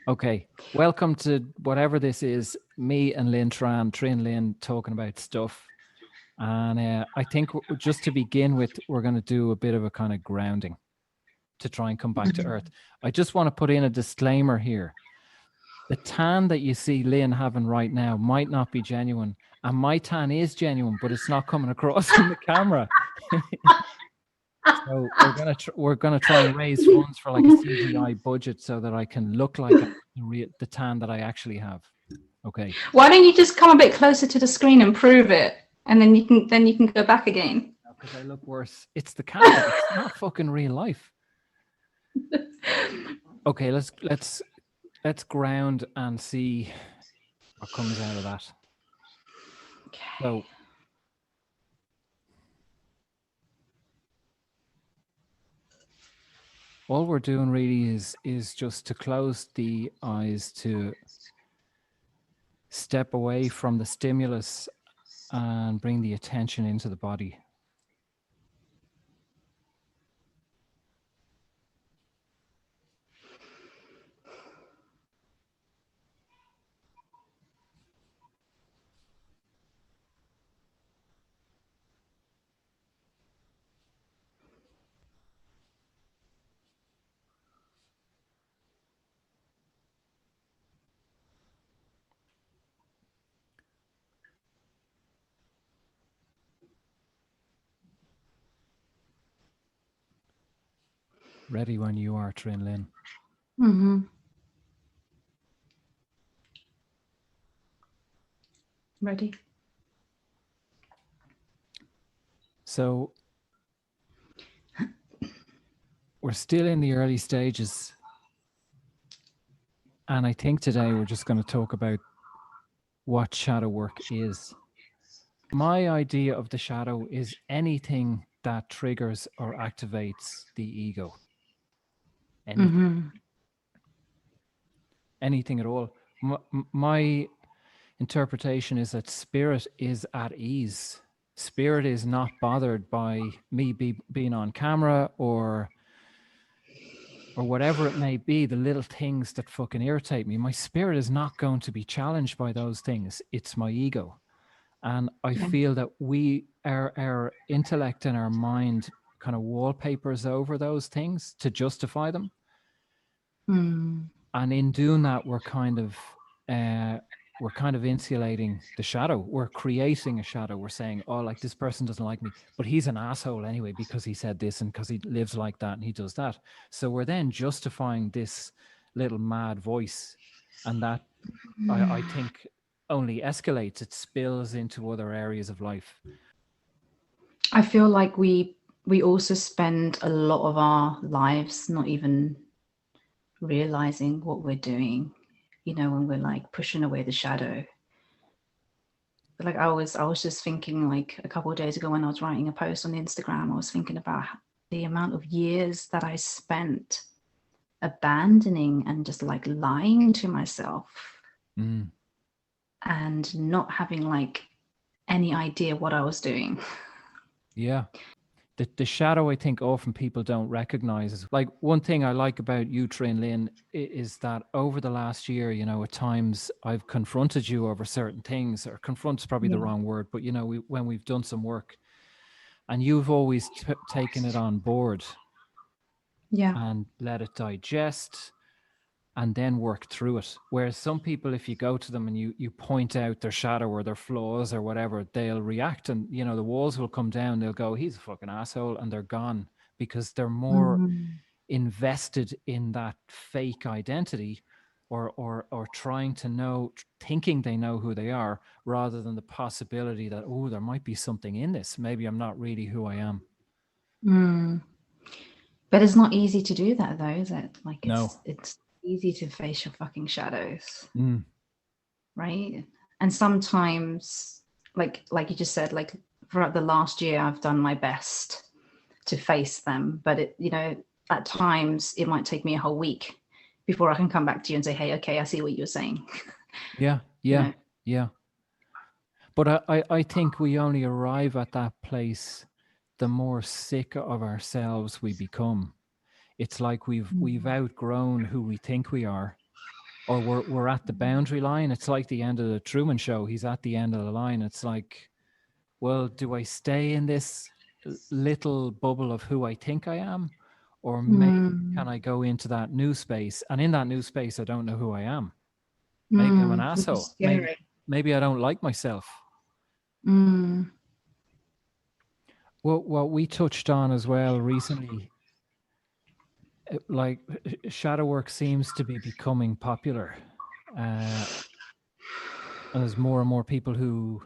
Okay, welcome to whatever this is. Me and Lynn Tran Lynn talking about stuff. And I think just to begin with, we're going to do a bit of a kind of grounding to try and come back to earth. I just want to put in a disclaimer here. The tan that you see Lynn having right now might not be genuine. And my tan is genuine, but it's not coming across in the camera. So we're gonna try and raise funds for like a CGI budget so that I can look like the tan that I actually have. Okay. Why don't you just come a bit closer to the screen and prove it, and then you can go back again? Because I look worse. It's the camera. It's not fucking real life. Okay, let's ground and see what comes out of that. Okay. So all we're doing really is just to close the eyes, to step away from the stimulus and bring the attention into the body. Ready when you are, Tran Lynn. Mm-hmm. Ready. So we're still in the early stages. And I think today we're just going to talk about what shadow work is. My idea of the shadow is anything that triggers or activates the ego. Anything. Anything at all. My interpretation is that spirit is at ease. Spirit is not bothered by me being on camera or whatever it may be, the little things that fucking irritate me. My spirit is not going to be challenged by those things. It's my ego. And I feel that our intellect and our mind kind of wallpapers over those things to justify them. And in doing that, we're kind of insulating the shadow. We're creating a shadow. We're saying, oh, like this person doesn't like me, but he's an asshole anyway because he said this and because he lives like that and he does that. So we're then justifying this little mad voice, and that I think only escalates. It spills into other areas of life. I feel like we also spend a lot of our lives not even realizing what we're doing, you know, when we're like pushing away the shadow. Like I was just thinking, like a couple of days ago when I was writing a post on Instagram, I was thinking about the amount of years that I spent abandoning and just like lying to myself and not having like any idea what I was doing. Yeah. The shadow, I think often people don't recognize is like one thing I like about you, Tran Lynn, is that over the last year, you know, at times I've confronted you over certain things, or confront's probably the wrong word, but you know, when we've done some work and you've always taken it on board and let it digest and then work through it. Whereas some people, if you go to them and you point out their shadow or their flaws or whatever, they'll react and, you know, the walls will come down. They'll go, he's a fucking asshole, and they're gone because they're more invested in that fake identity or trying to know, thinking they know who they are, rather than the possibility that, oh, there might be something in this. Maybe I'm not really who I am. But it's not easy to do that though, is it? Like it's easy to face your fucking shadows, right? And sometimes, like you just said, like throughout the last year, I've done my best to face them. But it, you know, at times it might take me a whole week before I can come back to you and say, "Hey, okay, I see what you're saying." Yeah. But I think we only arrive at that place the more sick of ourselves we become. It's like we've outgrown who we think we are, or we're at the boundary line. It's like the end of the Truman Show. He's at the end of the line. It's like, well, do I stay in this little bubble of who I think I am, or maybe can I go into that new space? And in that new space, I don't know who I am. Maybe I'm an Which is asshole. scary. Maybe I don't like myself. Well, what we touched on as well recently, like shadow work seems to be becoming popular. And there's more and more people who,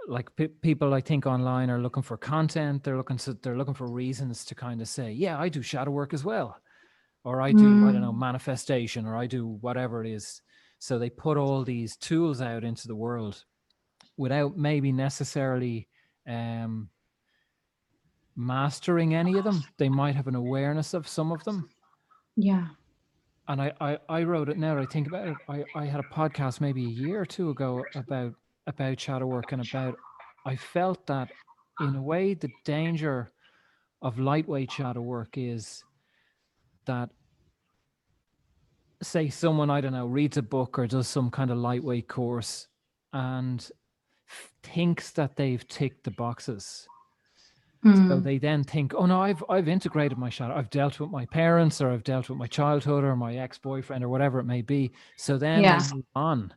like people I think online are looking for content. They're looking for reasons to kind of say, yeah, I do shadow work as well, or I do, I don't know, manifestation, or I do whatever it is. So they put all these tools out into the world without maybe necessarily mastering any of them. They might have an awareness of some of them. Yeah. And I wrote it now that I think about it. I had a podcast maybe a year or two ago about shadow work, and about, I felt that in a way the danger of lightweight shadow work is that, say someone, I don't know, reads a book or does some kind of lightweight course and thinks that they've ticked the boxes. So they then think, oh no, I've integrated my shadow. I've dealt with my parents, or I've dealt with my childhood or my ex-boyfriend or whatever it may be. So then they move on.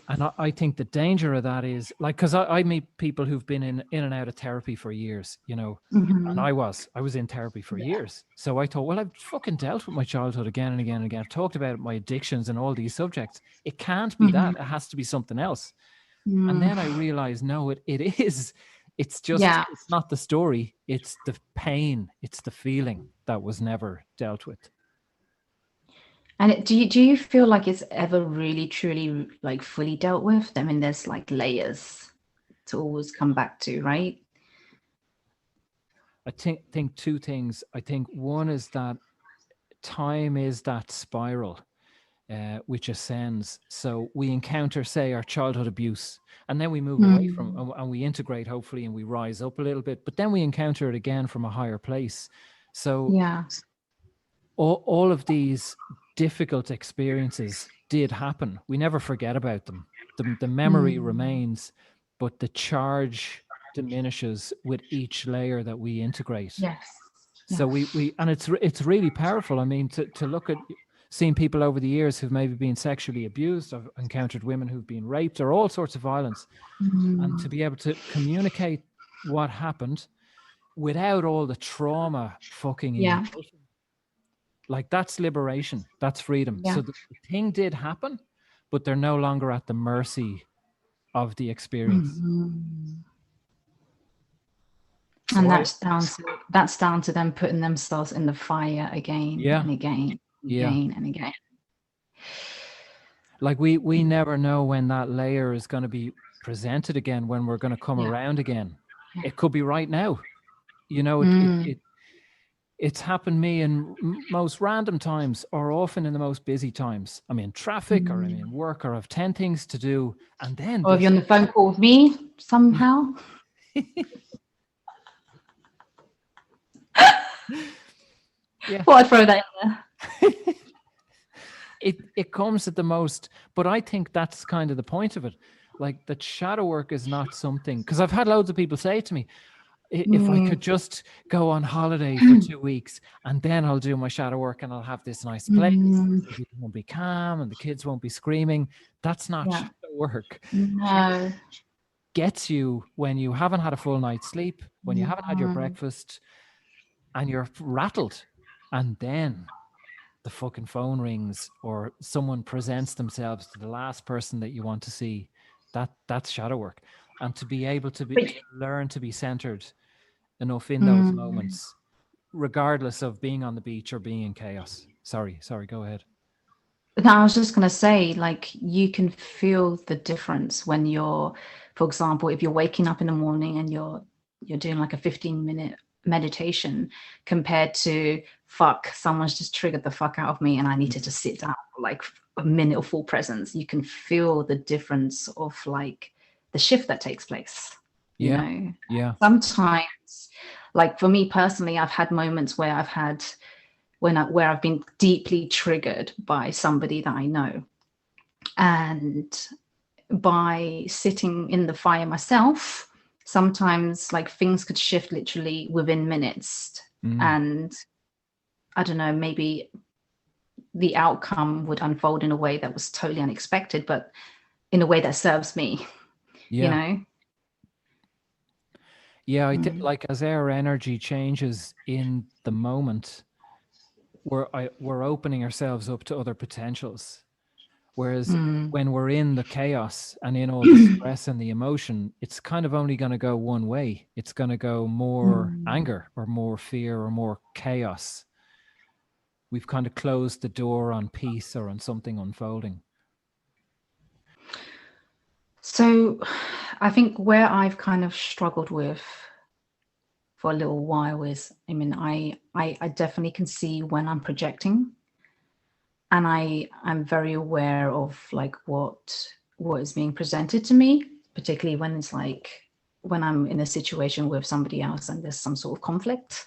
And I think the danger of that is, like, because I meet people who've been in and out of therapy for years, you know, and I was in therapy for years. So I thought, well, I've fucking dealt with my childhood again and again and again. I've talked about my addictions and all these subjects. It can't be that. It has to be something else. And then I realized, no, it is. It's just, it's not the story. It's the pain. It's the feeling that was never dealt with. And do you feel like it's ever really truly like fully dealt with? I mean, there's like layers to always come back to, right? I think two things. I think one is that time is that spiral which ascends. So we encounter, say, our childhood abuse, and then we move away from, and we integrate, hopefully, and we rise up a little bit, but then we encounter it again from a higher place. So all of these difficult experiences did happen. We never forget about them. The memory remains, but the charge diminishes with each layer that we integrate. So we and it's really powerful. I mean, to look at, seen people over the years who've maybe been sexually abused. I've encountered women who've been raped, or all sorts of violence, and to be able to communicate what happened without all the trauma fucking engulfing. Like, that's liberation, that's freedom. So the thing did happen, but they're no longer at the mercy of the experience. So and that's down to them putting themselves in the fire again and again, and again. Like, we never know when that layer is going to be presented again, when we're going to come around again. It could be right now. You know, it's happened to me in most random times, or often in the most busy times. I'm in traffic, or I'm in work, or I have 10 things to do. And then, or if you're on the phone call with me somehow. Well, I'd throw that in there. It comes at the most, but I think that's kind of the point of it. Like, that shadow work is not something, because I've had loads of people say to me, if I could just go on holiday for 2 weeks, and then I'll do my shadow work, and I'll have this nice place, it won't be calm, and the kids won't be screaming. That's not shadow work. No. Gets you when you haven't had a full night's sleep, when you haven't had your breakfast, and you're rattled, and then the fucking phone rings, or someone presents themselves to the last person that you want to see. That's shadow work. And to be able to learn to be centered enough in those moments, regardless of being on the beach or being in chaos. Sorry, go ahead. No, I was just going to say, like, you can feel the difference when you're, for example, if you're waking up in the morning and you're doing like a 15-minute meditation, compared to, fuck, someone's just triggered the fuck out of me and I need to just sit down for like a minute of full presence. You can feel the difference of like the shift that takes place, you know? Sometimes, like for me personally, I've had moments where I've had where I've been deeply triggered by somebody that I know. And by sitting in the fire myself, sometimes like things could shift literally within minutes. And I don't know, maybe the outcome would unfold in a way that was totally unexpected, but in a way that serves me, you know? Yeah, like as our energy changes in the moment, we're opening ourselves up to other potentials. Whereas when we're in the chaos and in all the stress and the emotion, it's kind of only going to go one way. It's going to go more anger or more fear or more chaos. We've kind of closed the door on peace or on something unfolding. So I think where I've kind of struggled with for a little while is, I mean, I definitely can see when I'm projecting, and I'm very aware of like what is being presented to me, particularly when it's like when I'm in a situation with somebody else and there's some sort of conflict.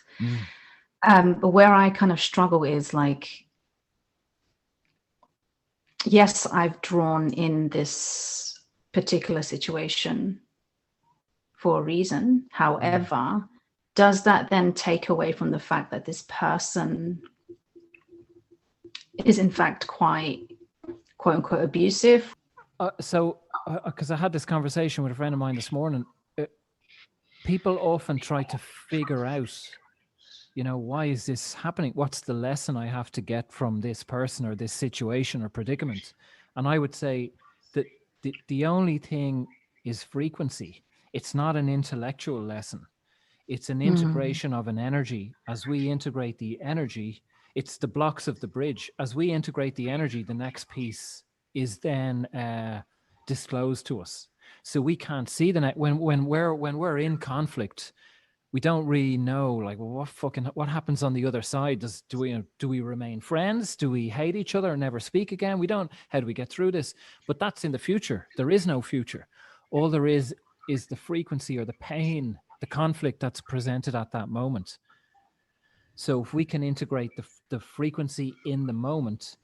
But where I kind of struggle is like, yes, I've drawn in this particular situation for a reason. However, does that then take away from the fact that this person is in fact quite, quote unquote, abusive? Because I had this conversation with a friend of mine this morning, people often try to figure out, you know, why is this happening? What's the lesson I have to get from this person or this situation or predicament? And I would say that the only thing is frequency. It's not an intellectual lesson. It's an integration of an energy. As we integrate the energy, it's the blocks of the bridge. As we integrate the energy, the next piece is then disclosed to us. So we can't see the when we're in conflict, we don't really know, like, well, what happens on the other side? Do we remain friends? Do we hate each other and never speak again? We don't. How do we get through this? But that's in the future. There is no future. All there is the frequency or the pain, the conflict that's presented at that moment. So if we can integrate the frequency in the moment,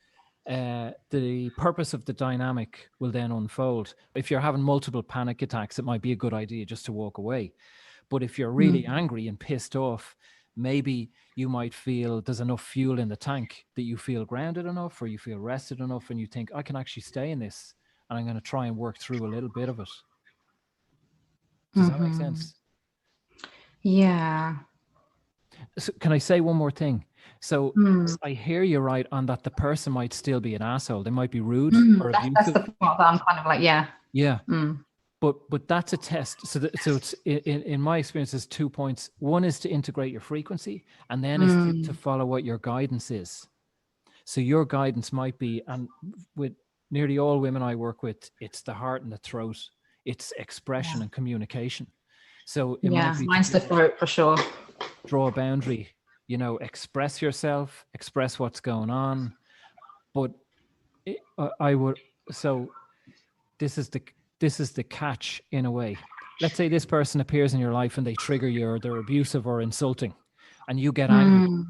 the purpose of the dynamic will then unfold. If you're having multiple panic attacks, it might be a good idea just to walk away. But if you're really angry and pissed off, maybe you might feel there's enough fuel in the tank that you feel grounded enough or you feel rested enough and you think, I can actually stay in this and I'm going to try and work through a little bit of it. Does that make sense? Yeah. So can I say one more thing? So I hear you right on that the person might still be an asshole. They might be rude or abusive. That's the part that I'm kind of like, yeah. Yeah. But that's a test. So it's in my experience, there's 2 points. One is to integrate your frequency, and then is to follow what your guidance is. So your guidance might be, and with nearly all women I work with, it's the heart and the throat. It's expression and communication. So it might be mine's the throat for sure. Draw a boundary, you know, express yourself, express what's going on. But this is the catch in a way. Let's say this person appears in your life and they trigger you or they're abusive or insulting and you get angry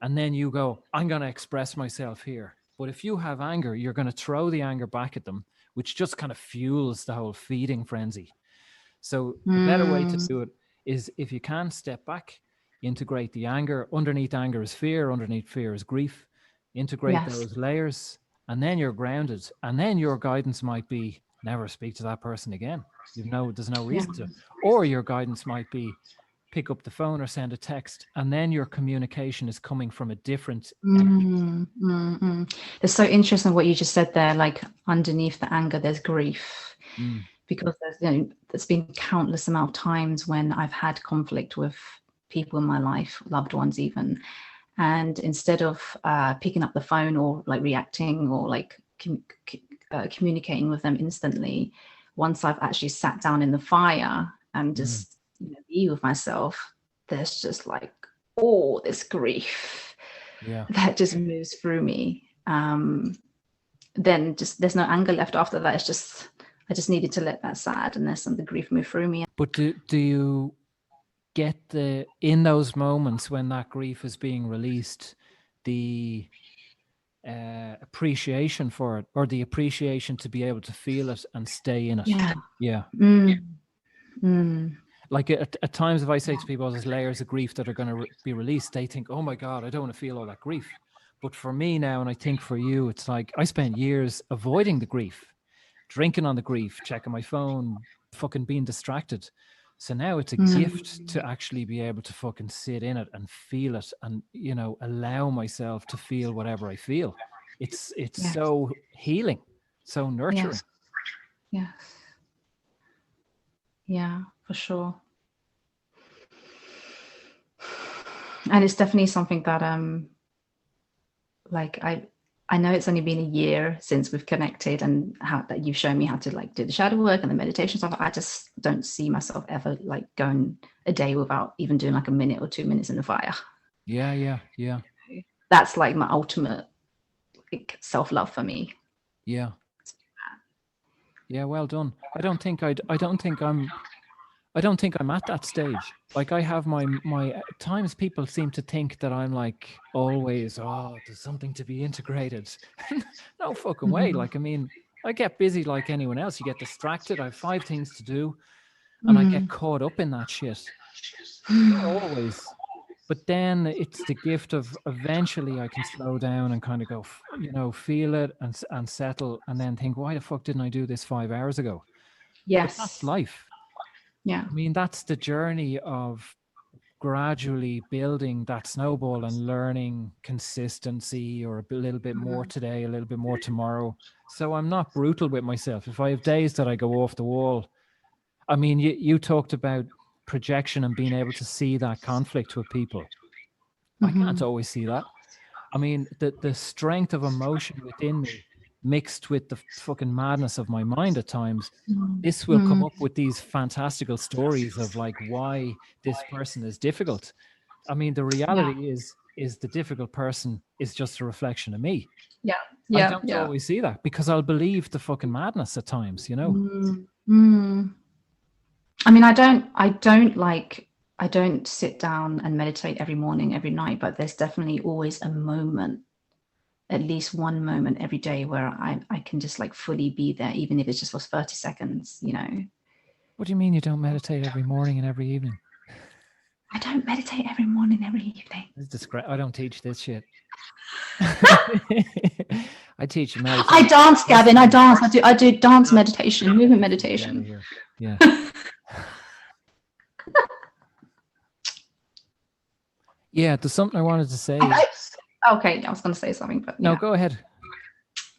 and then you go, I'm going to express myself here. But if you have anger, you're going to throw the anger back at them, which just kind of fuels the whole feeding frenzy. So the better way to do it is, if you can, step back, integrate the anger. Underneath anger is fear. Underneath fear is grief. Integrate those layers and then you're grounded. And then your guidance might be, never speak to that person again. There's no reason to. Or your guidance might be, pick up the phone or send a text, and then your communication is coming from a different energy. It's so interesting what you just said there, like underneath the anger there's grief, because there's been countless amount of times when I've had conflict with people in my life, loved ones even, and instead of picking up the phone or like reacting or like communicating with them instantly, once I've actually sat down in the fire and just be with myself, there's just like all this grief that just moves through me. Then just there's no anger left after that. It's just I just needed to let that sadness and the grief move through me. But do you get in those moments when that grief is being released, the appreciation for it, or the appreciation to be able to feel it and stay in it. Yeah. Yeah. Like at times, if I say to people, there's layers of grief that are going to be released, they think, oh my God, I don't want to feel all that grief. But for me now, and I think for you, it's like I spent years avoiding the grief, drinking on the grief, checking my phone, fucking being distracted. So now it's a gift to actually be able to fucking sit in it and feel it, and, you know, allow myself to feel whatever I feel. It's so healing, so nurturing. Yes. Yeah, for sure. And it's definitely something that like I know it's only been a year since we've connected, and how that you've shown me how to like do the shadow work and the meditation stuff. I just don't see myself ever like going a day without even doing like a minute or 2 minutes in the fire. Yeah. That's like my ultimate like self-love for me. Yeah. Well done. I don't think I'm at that stage. Like I have my at times people seem to think that I'm like always, oh, there's something to be integrated. No fucking way. Like, I mean, I get busy like anyone else. You get distracted. I have 5 things to do, and I get caught up in that shit. Not always. But then it's the gift of eventually I can slow down and kind of go, you know, feel it and settle, and then think, why the fuck didn't I do this 5 hours ago? Yes. But that's life. Yeah. I mean, that's the journey of gradually building that snowball and learning consistency, or a little bit more today, a little bit more tomorrow. So I'm not brutal with myself. If I have days that I go off the wall, I mean, you talked about projection and being able to see that conflict with people. I can't always see that. I mean, the strength of emotion within me mixed with the fucking madness of my mind at times, this will come up with these fantastical stories of like why this person is difficult. I mean, the reality is the difficult person is just a reflection of me. Yeah. I don't always see that, because I'll believe the fucking madness at times, you know. I mean, I don't sit down and meditate every morning, every night, but there's definitely always a moment, at least one moment every day where I can just like fully be there, even if it's just for 30 seconds, you know. What do you mean you don't meditate every morning and every evening? I don't meditate every morning, every evening. I don't teach this shit. I teach meditation. I dance, Gavin. I dance. I do dance meditation, movement meditation. Yeah. Yeah, there's something I wanted to say. Okay, I was going to say something, but no, go ahead.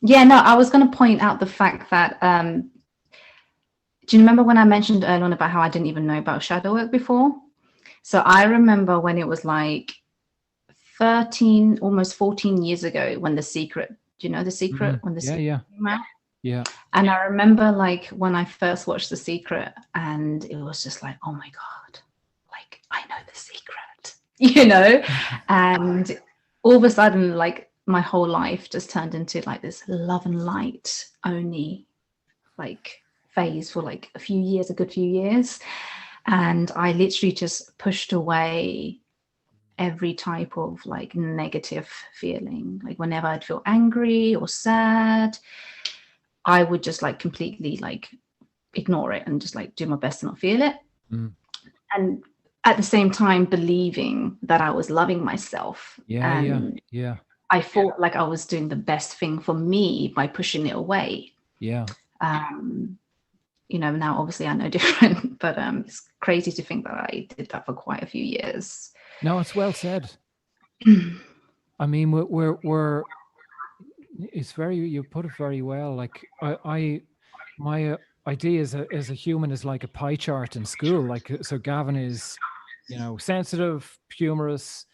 Yeah, no, I was going to point out the fact that do you remember when I mentioned earlier on about how I didn't even know about shadow work before? So I remember when it was like 13, almost 14 years ago, when The Secret, do you know The Secret? When The Secret came out? Yeah. And I remember like when I first watched The Secret, and it was just like, oh my God, like I know The Secret, you know? And all of a sudden, like my whole life just turned into like this love and light only like phase for like a good few years. And I literally just pushed away every type of like negative feeling. Like whenever I'd feel angry or sad, I would just like completely like ignore it and just like do my best to not feel it. And at the same time believing that I was loving myself. Yeah. I felt like I was doing the best thing for me by pushing it away. Yeah. You know, now obviously I know different, but it's crazy to think that I did that for quite a few years. No, it's well said. I mean, it's very, you put it very well. Like my idea as a human is like a pie chart in school. Like, so Gavin is, you know, sensitive, humorous,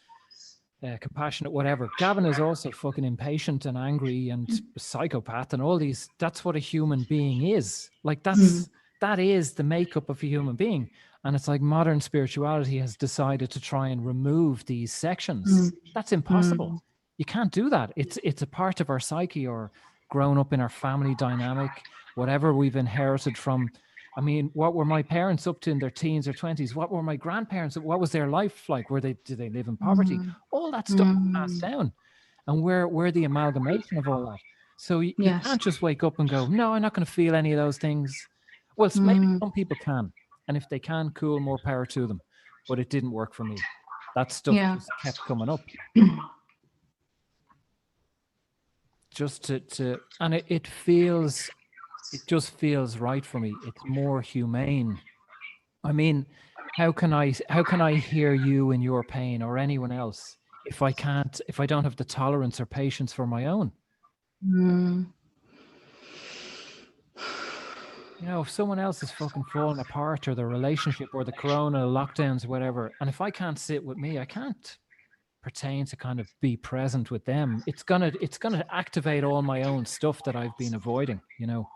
compassionate, whatever. Gavin is also fucking impatient and angry and psychopath and all these. That's what a human being is. Like that is the makeup of a human being. And it's like modern spirituality has decided to try and remove these sections. That's impossible. You can't do that. It's a part of our psyche, or grown up in our family dynamic, whatever we've inherited from. I mean, what were my parents up to in their teens or 20s? What were my grandparents? What was their life like? Did they live in poverty? All that stuff passed down. And we're the amalgamation of all that. So you Yes. can't just wake up and go, no, I'm not going to feel any of those things. Well, maybe some people can. And if they can, cool, more power to them. But it didn't work for me. That stuff Yeah. just kept coming up. Just to and it just feels right for me. It's more humane. I mean, how can I hear you in your pain or anyone else if I don't have the tolerance or patience for my own? You know, if someone else is fucking falling apart, or the relationship or the corona lockdowns or whatever, and if I can't sit with me, I can't pertain to kind of be present with them. It's gonna activate all my own stuff that I've been avoiding, you know.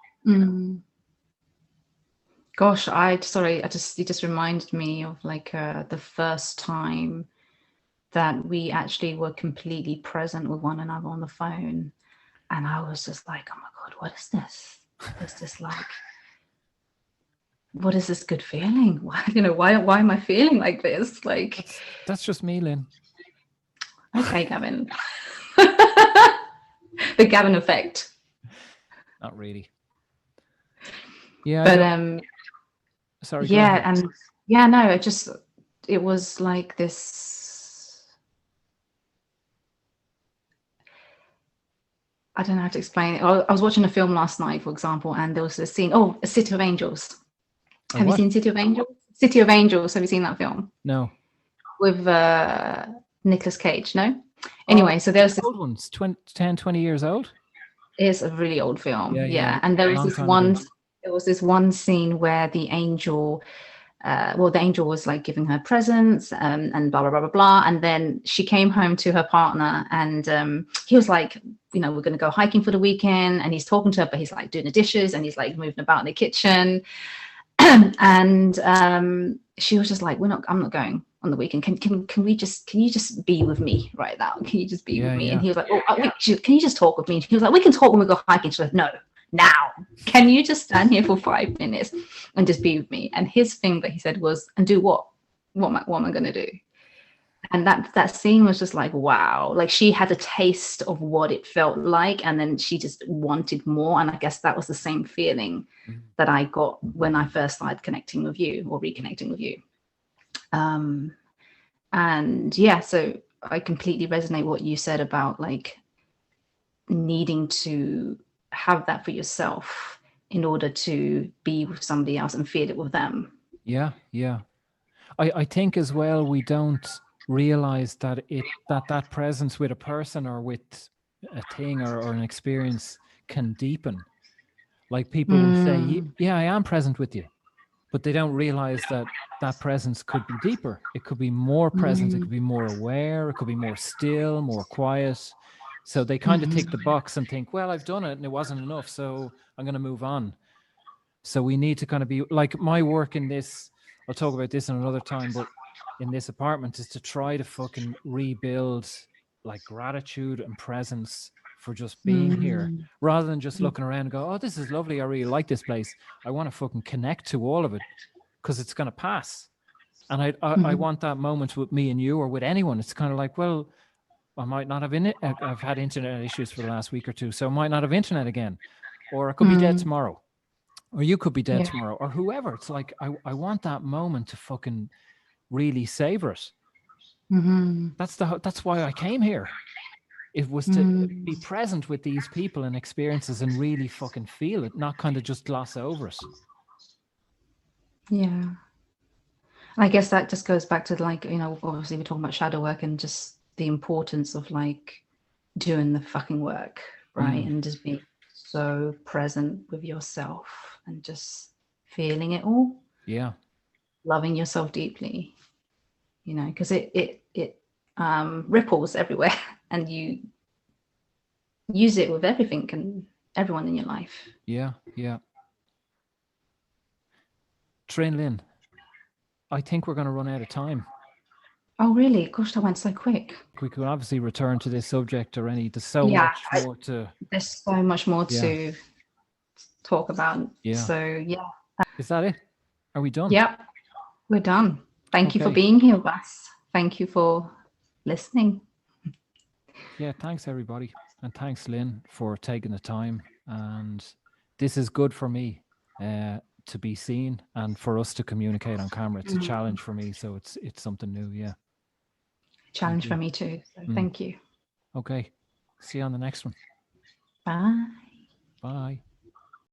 Gosh, it just reminded me of like the first time that we actually were completely present with one another on the phone. And I was just like, oh my God, what is this? It's just like, what is this good feeling? Why am I feeling like this? Like, that's just me, Lynn. Okay, Gavin. The Gavin effect. Not really. Yeah. But sorry. Yeah, and yeah, no, it was like this. I don't know how to explain it. I was watching a film last night, for example, and there was a scene. Oh, A City of Angels. Have you seen City of Angels? City of Angels. Have you seen that film? No. With Nicolas Cage. No. Anyway, so there's old ones, 10, 20 years old. It's a really old film. Yeah. And there was this one scene where the angel. The angel was like giving her presents and blah, blah, blah, blah, blah. And then she came home to her partner and he was like, we're going to go hiking for the weekend. And he's talking to her, but he's like doing the dishes and he's like moving about in the kitchen. And she was just like, I'm not going on the weekend. Can you just be with me right now? Can you just be with me? And he was like, can you just talk with me? And he was like, we can talk when we go hiking. She's like, no. Now, can you just stand here for 5 minutes and just be with me? And his thing that he said was, and do what? What am I going to do? And that scene was just like, wow. Like she had a taste of what it felt like, and then she just wanted more. And I guess that was the same feeling that I got when I first started connecting with you or reconnecting with you. And yeah, so I completely resonate with what you said about like needing to have that for yourself in order to be with somebody else and feel it with them. Yeah. I think as well, we don't realize that that presence with a person or with a thing or an experience can deepen. Like people will say, yeah, I am present with you, but they don't realize that presence could be deeper. It could be more present. It could be more aware. It could be more still, more quiet. So they kind of tick the box and think, well, I've done it and it wasn't enough, so I'm going to move on. So we need to kind of be like my work in this. I'll talk about this another time, but in this apartment is to try to fucking rebuild like gratitude and presence for just being here, rather than just looking around and go, oh, this is lovely. I really like this place. I want to fucking connect to all of it because it's going to pass. And I want that moment with me and you or with anyone. It's kind of like, well, I might not have I've had internet issues for the last week or two, so I might not have internet again, or I could be dead tomorrow, or you could be dead tomorrow, or whoever. It's like I want that moment to fucking really savor it. That's why I came here. It was to be present with these people and experiences and really fucking feel it, not kind of just gloss over it. Yeah. I guess that just goes back to like, obviously we're talking about shadow work and just the importance of like doing the fucking work, right? And just being so present with yourself and just feeling it all. Yeah. Loving yourself deeply, because it ripples everywhere and you use it with everything and everyone in your life. Yeah. Tran, Lynn, I think we're going to run out of time. Oh, really? Gosh, that went so quick. We could obviously return to this subject or there's so much more to... There's so much more to talk about. Yeah. So, yeah. Is that it? Are we done? Yep. We're done. Thank you for being here with us. Thank you for listening. Yeah, thanks everybody. And thanks, Lynn, for taking the time. And this is good for me to be seen and for us to communicate on camera. It's a challenge for me. So it's something new. Yeah. Thank Challenge you. for me too. So thank you. Okay. See you on the next one. Bye. Bye.